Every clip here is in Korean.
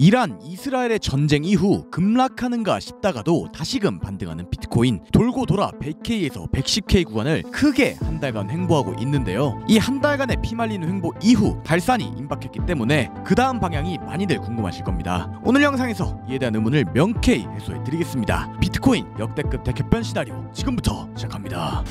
이란 이스라엘의 전쟁 이후 급락하는가 싶다가도 다시금 반등하는 비트코인. 돌고 돌아 100K에서 110K 구간을 크게 한 달간 횡보하고 있는데요. 이 한 달간의 피말리는 횡보 이후 달산이 임박했기 때문에 그 다음 방향이 많이들 궁금하실 겁니다. 오늘 영상에서 이에 대한 의문을 명쾌히 해소해 드리겠습니다. 비트코인 역대급 대격변 시나리오 지금부터 시작합니다.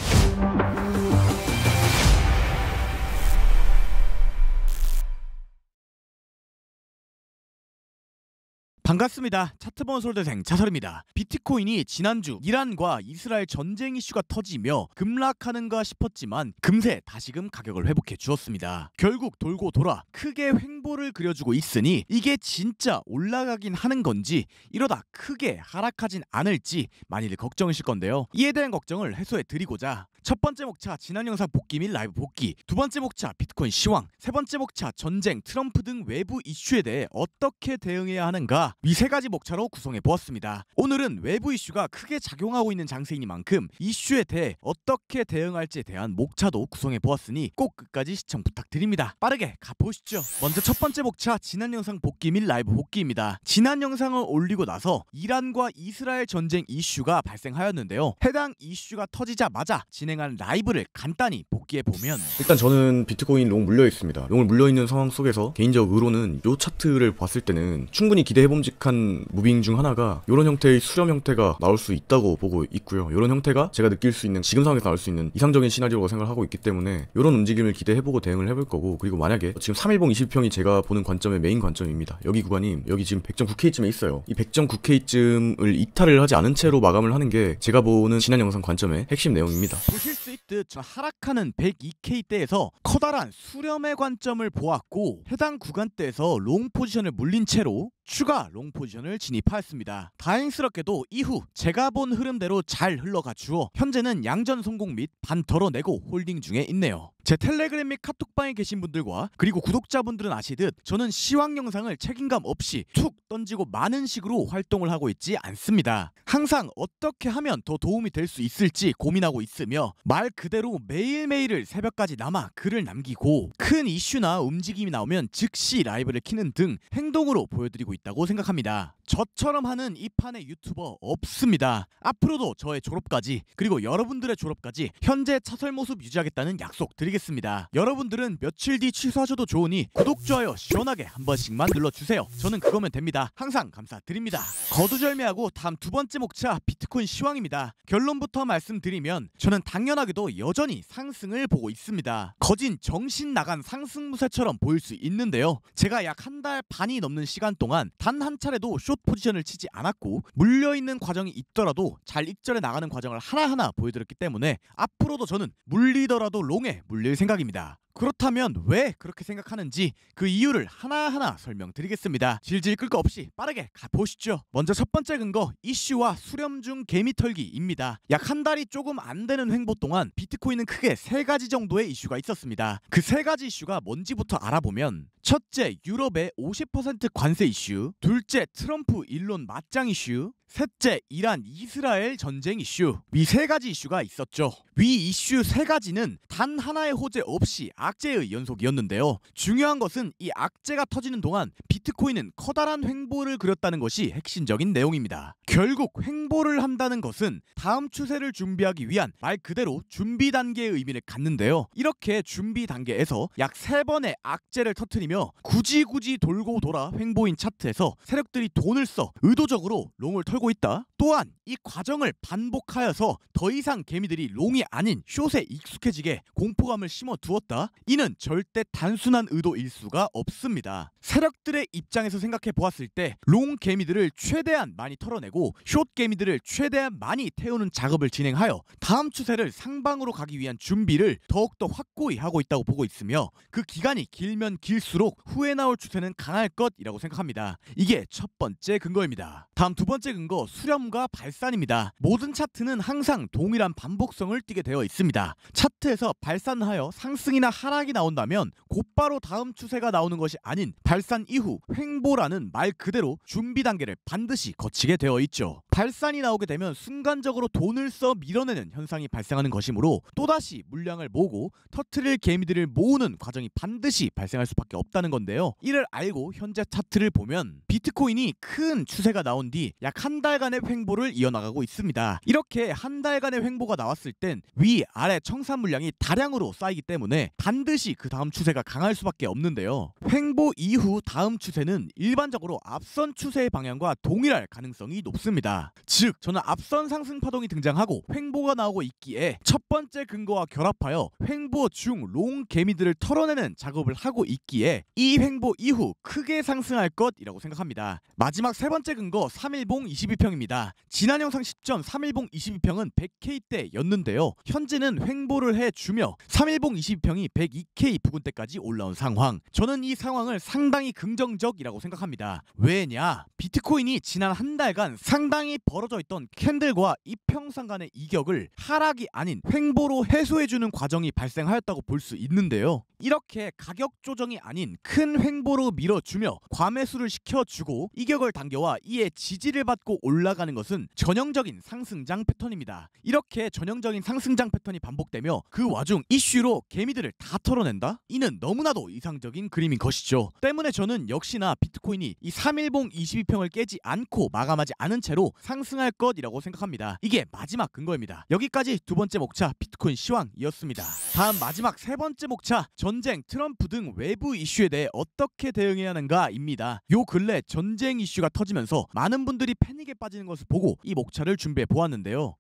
반갑습니다. 차트본 솔대생 차설입니다. 비트코인이 지난주 이란과 이스라엘 전쟁 이슈가 터지며 급락하는가 싶었지만 금세 다시금 가격을 회복해 주었습니다. 결국 돌고 돌아 크게 횡보를 그려주고 있으니 이게 진짜 올라가긴 하는 건지 이러다 크게 하락하진 않을지 많이들 걱정이실 건데요. 이에 대한 걱정을 해소해 드리고자 첫 번째 목차 지난 영상 복귀 및 라이브 복귀, 두 번째 목차 비트코인 시황, 세 번째 목차 전쟁, 트럼프 등 외부 이슈에 대해 어떻게 대응해야 하는가 위 세 가지 목차로 구성해 보았습니다. 오늘은 외부 이슈가 크게 작용하고 있는 장세이니만큼 이슈에 대해 어떻게 대응할지에 대한 목차도 구성해 보았으니 꼭 끝까지 시청 부탁드립니다. 빠르게 가보시죠. 먼저 첫 번째 목차 지난 영상 복귀 및 라이브 복귀입니다. 지난 영상을 올리고 나서 이란과 이스라엘 전쟁 이슈가 발생하였는데요. 해당 이슈가 터지자마자 진행한 라이브를 간단히 복귀해 보면 일단 저는 비트코인 롱 물려 있습니다. 롱을 물려 있는 상황 속에서 개인적 의로는 요 차트를 봤을 때는 충분히 기대해봄직한 무빙 중 하나가 이런 형태의 수렴 형태가 나올 수 있다고 보고 있고요. 이런 형태가 제가 느낄 수 있는 지금 상황에서 나올 수 있는 이상적인 시나리오라고 생각을 하고 있기 때문에 이런 움직임을 기대해보고 대응을 해볼 거고, 그리고 만약에 지금 3일봉 20평이 제가 보는 관점의 메인 관점입니다. 여기 구간이 여기 지금 100.9K쯤에 있어요. 이 100.9K쯤을 이탈을 하지 않은 채로 마감을 하는 게 제가 보는 지난 영상 관점의 핵심 내용입니다. 보실 수 있듯 저 하락하는 102K대에서 커다란 수렴의 관점을 보았고 해당 구간대에서 롱 포지션을 물린 채로 추가 롱 포지션을 진입하였습니다. 다행스럽게도 이후 제가 본 흐름대로 잘 흘러가 주어 현재는 양전 성공 및 반 덜어내고 홀딩 중에 있네요. 제 텔레그램 및 카톡방에 계신 분들과 그리고 구독자분들은 아시듯 저는 시황 영상을 책임감 없이 툭 던지고 마는 식으로 활동을 하고 있지 않습니다. 항상 어떻게 하면 더 도움이 될 수 있을지 고민하고 있으며 말 그대로 매일매일을 새벽까지 남아 글을 남기고 큰 이슈나 움직임이 나오면 즉시 라이브를 키는 등 행동으로 보여드리고 있다고 생각합니다. 저처럼 하는 이 판의 유튜버 없습니다. 앞으로도 저의 졸업까지 그리고 여러분들의 졸업까지 현재 차설 모습 유지하겠다는 약속 드리겠습니다. 여러분들은 며칠 뒤 취소하셔도 좋으니 구독, 좋아요 시원하게 한 번씩만 눌러주세요. 저는 그거면 됩니다. 항상 감사드립니다. 거두절미하고 다음 두 번째 목차 비트코인 시황입니다. 결론부터 말씀드리면 저는 당연하게도 여전히 상승을 보고 있습니다. 거진 정신 나간 상승무새처럼 보일 수 있는데요. 제가 약 한 달 반이 넘는 시간 동안 단 한 차례도 숏 포지션을 치지 않았고 물려있는 과정이 있더라도 잘 익절해 나가는 과정을 하나하나 보여드렸기 때문에 앞으로도 저는 물리더라도 롱에 물릴 생각입니다. 그렇다면 왜 그렇게 생각하는지 그 이유를 하나하나 설명드리겠습니다. 질질 끌 거 없이 빠르게 가보시죠. 먼저 첫 번째 근거, 이슈와 수렴 중 개미 털기입니다. 약 한 달이 조금 안 되는 횡보 동안 비트코인은 크게 세 가지 정도의 이슈가 있었습니다. 그 세 가지 이슈가 뭔지부터 알아보면 첫째, 유럽의 50% 관세 이슈, 둘째, 트럼프 일론 맞짱 이슈, 셋째, 이란 이스라엘 전쟁 이슈. 위 세 가지 이슈가 있었죠. 위 이슈 세 가지는 단 하나의 호재 없이 악재의 연속이었는데요. 중요한 것은 이 악재가 터지는 동안 비트코인은 커다란 횡보를 그렸다는 것이 핵심적인 내용입니다. 결국 횡보를 한다는 것은 다음 추세를 준비하기 위한 말 그대로 준비 단계의 의미를 갖는데요. 이렇게 준비 단계에서 약 3번의 악재를 터뜨리며 굳이 돌고 돌아 횡보인 차트에서 세력들이 돈을 써 의도적으로 롱을 털고 있다. 또한 이 과정을 반복하여서 더 이상 개미들이 롱이 아닌 숏에 익숙해지게 공포감을 심어 두었다. 이는 절대 단순한 의도일 수가 없습니다. 세력들의 입장에서 생각해 보았을 때 롱 개미들을 최대한 많이 털어내고 숏 개미들을 최대한 많이 태우는 작업을 진행하여 다음 추세를 상방으로 가기 위한 준비를 더욱더 확고히 하고 있다고 보고 있으며 그 기간이 길면 길수록 후에 나올 추세는 강할 것이라고 생각합니다. 이게 첫 번째 근거입니다. 다음 두 번째 근거, 근거 수렴과 발산입니다. 모든 차트는 항상 동일한 반복성을 띠게 되어 있습니다. 차트에서 발산하여 상승이나 하락이 나온다면 곧바로 다음 추세가 나오는 것이 아닌 발산 이후 횡보라는 말 그대로 준비 단계를 반드시 거치게 되어 있죠. 발산이 나오게 되면 순간적으로 돈을 써 밀어내는 현상이 발생하는 것이므로 또다시 물량을 모으고 터트릴 개미들을 모으는 과정이 반드시 발생할 수밖에 없다는 건데요. 이를 알고 현재 차트를 보면 비트코인이 큰 추세가 나온 뒤 약 한 달간의 횡보를 이어나가고 있습니다. 이렇게 한 달간의 횡보가 나왔을 땐 위아래 청산 물량이 다량으로 쌓이기 때문에 반드시 그 다음 추세가 강할 수밖에 없는데요. 횡보 이후 다음 추세는 일반적으로 앞선 추세의 방향과 동일할 가능성이 높습니다. 즉 저는 앞선 상승 파동이 등장하고 횡보가 나오고 있기에 첫 번째 근거와 결합하여 횡보 중 롱 개미들을 털어내는 작업을 하고 있기에 이 횡보 이후 크게 상승할 것이라고 생각합니다. 마지막 세 번째 근거 3일봉 22평입니다. 지난 영상 시점 3일봉 22평은 100K대였는데요. 현재는 횡보를 해주며 3일봉 22평이 102K 부근대까지 올라온 상황. 저는 이 상황을 상당히 긍정적이라고 생각합니다. 왜냐? 비트코인이 지난 한 달간 상당히 벌어져 있던 캔들과 이평선 간의 이격을 하락이 아닌 횡보로 해소해주는 과정이 발생하였다고 볼 수 있는데요. 이렇게 가격 조정이 아닌 큰 횡보로 밀어주며 과매수를 시켜주고 이격을 당겨와 이에 지지를 받고 올라가는 것은 전형적인 상승장 패턴입니다. 이렇게 전형적인 상승장 패턴이 반복되며 그 와중 이슈로 개미들을 다 털어낸다? 이는 너무나도 이상적인 그림인 것이죠. 때문에 저는 역시나 비트코인이 이 3일봉 22평을 깨지 않고 마감하지 않은 채로 상승할 것이라고 생각합니다. 이게 마지막 근거입니다. 여기까지 두 번째 목차 비트코인 시황이었습니다. 다음 마지막 세 번째 목차 전쟁, 트럼프 등 외부 이슈에 대해 어떻게 대응해야 하는가입니다. 요 근래 전쟁 이슈가 터지면서 많은 분들이 패닉에 빠지는 것을 보고 이 목차를 준비해 보았는데요.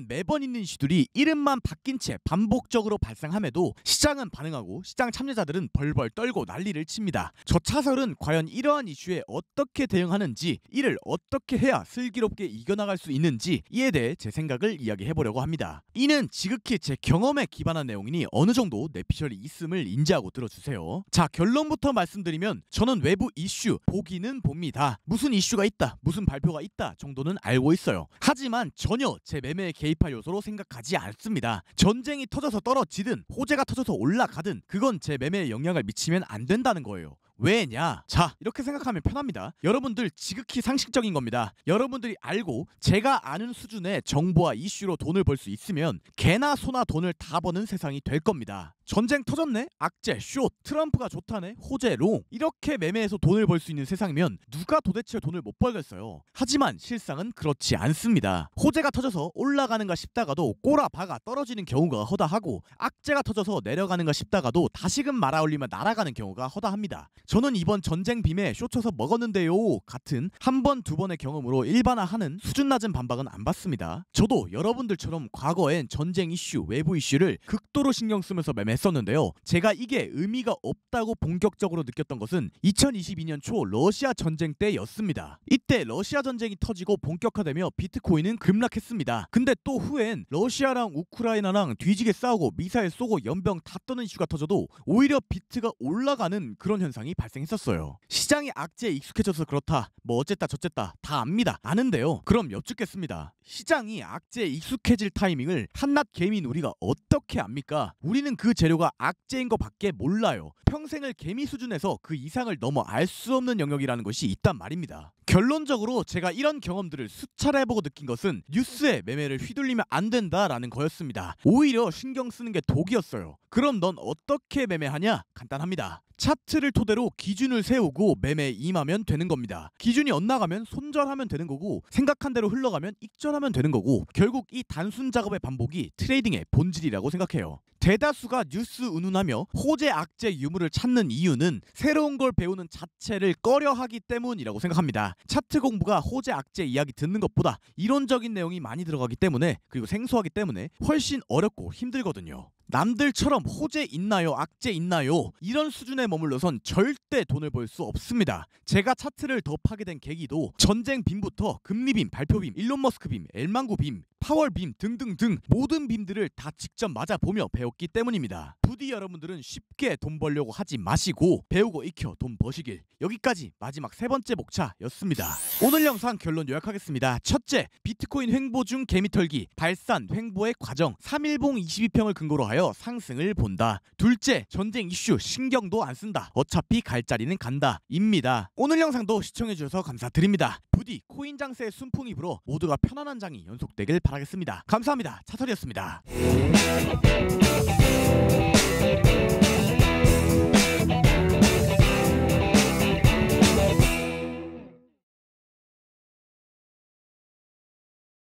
매번 있는 이슈들이 이름만 바뀐 채 반복적으로 발생함에도 시장은 반응하고 시장 참여자들은 벌벌 떨고 난리를 칩니다. 저 차설은 과연 이러한 이슈에 어떻게 대응하는지, 이를 어떻게 해야 슬기롭게 이겨나갈 수 있는지 이에 대해 제 생각을 이야기해보려고 합니다. 이는 지극히 제 경험에 기반한 내용이니 어느 정도 내피셜이 있음을 인지하고 들어주세요. 자, 결론부터 말씀드리면 저는 외부 이슈 보기는 봅니다. 무슨 이슈가 있다, 무슨 발표가 있다 정도는 알고 있어요. 하지만 전혀 제 매매에 개입할 요소로 생각하지 않습니다. 전쟁이 터져서 떨어지든 호재가 터져서 올라가든 그건 제 매매에 영향을 미치면 안 된다는 거예요. 왜냐? 자, 이렇게 생각하면 편합니다. 여러분들 지극히 상식적인 겁니다. 여러분들이 알고 제가 아는 수준의 정보와 이슈로 돈을 벌 수 있으면 개나 소나 돈을 다 버는 세상이 될 겁니다. 전쟁 터졌네? 악재, 숏, 트럼프가 좋다네? 호재, 롱. 이렇게 매매해서 돈을 벌 수 있는 세상이면 누가 도대체 돈을 못 벌겠어요. 하지만 실상은 그렇지 않습니다. 호재가 터져서 올라가는가 싶다가도 꼬라박아 떨어지는 경우가 허다하고 악재가 터져서 내려가는가 싶다가도 다시금 말아올리며 날아가는 경우가 허다합니다. 저는 이번 전쟁 빔에 쇼쳐서 먹었는데요 같은 한 번, 두 번의 경험으로 일반화하는 수준 낮은 반박은 안 받습니다. 저도 여러분들처럼 과거엔 전쟁 이슈, 외부 이슈를 극도로 신경 쓰면서 매매했었는데요. 제가 이게 의미가 없다고 본격적으로 느꼈던 것은 2022년 초 러시아 전쟁 때였습니다. 이때 러시아 전쟁이 터지고 본격화되며 비트코인은 급락했습니다. 근데 또 후엔 러시아랑 우크라이나랑 뒤지게 싸우고 미사일 쏘고 연병 다 떠는 이슈가 터져도 오히려 비트가 올라가는 그런 현상이 발생했었어요. 시장이 악재에 익숙해져서 그렇다, 뭐 어쨌다 저쨌다 다 압니다. 아는데요. 그럼 여쭙겠습니다. 시장이 악재에 익숙해질 타이밍을 한낱 개미인 우리가 어떻게 압니까? 우리는 그 재료가 악재인 거 밖에 몰라요. 평생을 개미 수준에서 그 이상을 넘어 알 수 없는 영역이라는 것이 있단 말입니다. 결론적으로 제가 이런 경험들을 수차례 해보고 느낀 것은 뉴스에 매매를 휘둘리면 안 된다라는 거였습니다. 오히려 신경 쓰는 게 독이었어요. 그럼 넌 어떻게 매매하냐? 간단합니다. 차트를 토대로 기준을 세우고 매매에 임하면 되는 겁니다. 기준이 엇나가면 손절하면 되는 거고 생각한 대로 흘러가면 익절하면 되는 거고 결국 이 단순 작업의 반복이 트레이딩의 본질이라고 생각해요. 대다수가 뉴스 운운하며 호재 악재 유무를 찾는 이유는 새로운 걸 배우는 자체를 꺼려하기 때문이라고 생각합니다. 차트 공부가 호재 악재 이야기 듣는 것보다 이론적인 내용이 많이 들어가기 때문에, 그리고 생소하기 때문에 훨씬 어렵고 힘들거든요. 남들처럼 호재 있나요? 악재 있나요? 이런 수준에 머물러선 절대 돈을 벌 수 없습니다. 제가 차트를 더 파게 된 계기도 전쟁 빔부터 금리 빔, 발표 빔, 일론 머스크 빔, 엘망구 빔, 파월 빔 등등등 모든 빔들을 다 직접 맞아보며 배웠기 때문입니다. 부디 여러분들은 쉽게 돈 벌려고 하지 마시고 배우고 익혀 돈 버시길. 여기까지 마지막 세 번째 목차였습니다. 오늘 영상 결론 요약하겠습니다. 첫째, 비트코인 횡보 중 개미털기, 발산, 횡보의 과정, 3일봉 22평을 근거로 하여 상승을 본다. 둘째, 전쟁 이슈 신경도 안 쓴다. 어차피 갈 자리는 간다. 입니다. 오늘 영상도 시청해주셔서 감사드립니다. 부디 코인 장세의 순풍이 불어 모두가 편안한 장이 연속되길 바라겠습니다. 감사합니다. 차설이었습니다.